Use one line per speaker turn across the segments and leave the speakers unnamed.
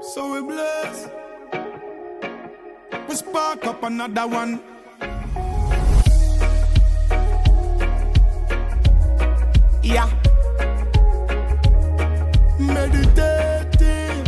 So we bless. We spark up another one. Yeah. Meditating.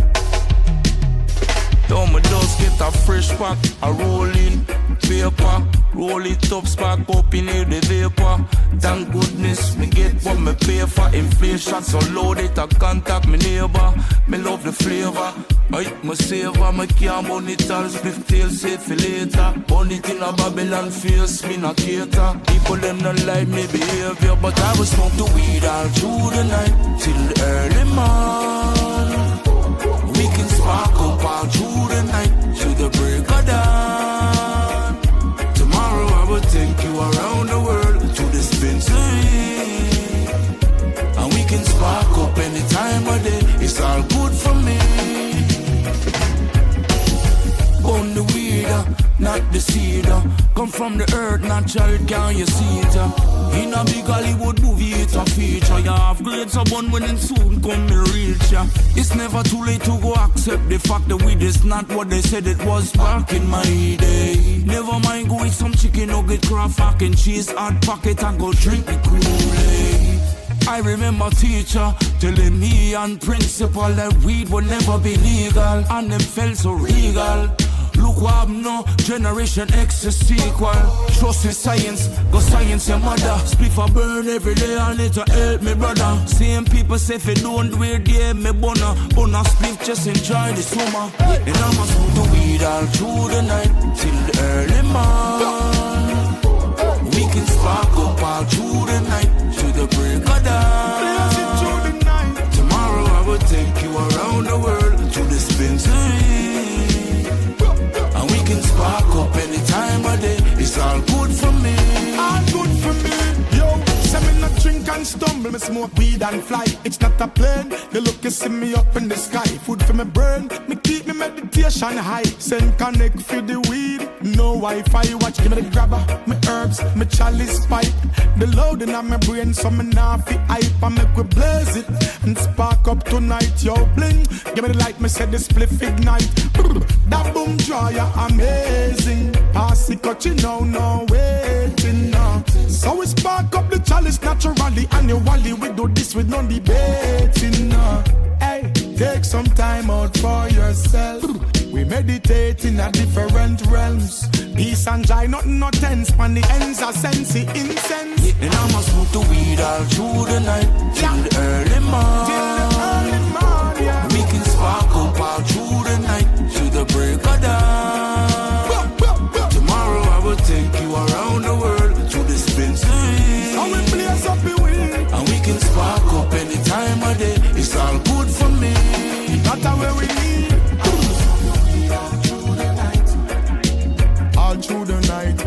Yo, me just get a fresh pack, a rolling paper. Roll it up, spark up in here the vapor. Thank goodness me get what me pay for. Inflation so low that I contact me neighbor. Me love the flavor. I me savor, me can't burn it all. Split tail safe for later. Burn it in a Babylon face, me not cater. People them don't like me behavior, but I will smoke the weed all through the night till early morning. We can spark up all through the night till the break of dawn. Tomorrow I will take you around the world to the dispensary, and we can spark up any time of day. It's all good for me. On the weed, not the seed. Come from the earth, natural, can you see it? In a big Hollywood movie, it's a feature. You have grades of one when it soon come and reach ya. It's never too late to go accept the fact that weed is not what they said it was back in my day. Never mind, go eat some chicken nugget, craft mac and cheese, hot pocket, and go drink the Kool-Aid. I remember teacher telling me and principal that weed would never be legal, and them felt so regal. Look what I'm now, Generation X is sequel. Trust in science, go science your mother. Spliff a burn every day and it'll help me brother. Same people say if you don't do it, yeah, me bona spliff, just enjoy the summer. And I'ma smoke the weed all through the night till the early morning. We can spark up all through the night till the break of dawn. Tomorrow I will take you around the world to the dispensary. Spark up any time of day. It's all good for me.
All good for me. Yo, say me not drink and stumble. Me smoke weed and fly. It's not a plane. You look, you see me up in the sky. Food for me burn. Me keep me meditation high. Send connect for the weed. No Wi-Fi. Watch, give me the grabber. Me herbs, me chalice pipe. The load in my brain, so me not fi hype. I make we blaze it and spark up tonight. Yo, bling. Give me the light. Me say the spliff ignite. That boom draw ya amazing. Pass it, cut you know, no waiting now. So we spark up the chalice naturally. Annually we do this with no debating now. Hey, take some time out for yourself. We meditate in a different realms. Peace and joy, nothing no tense. Pan the ends are sensey incense.
Yeah, and I'ma smoke the weed all through the night till the early morning. Yeah. We can spark up all through the night till the break of dawn. Tomorrow I will take you around the world to the dispensary.
So we blaze up the weed,
and we can spark up any time of day. It's all good for me.
That's where we need. All through the night.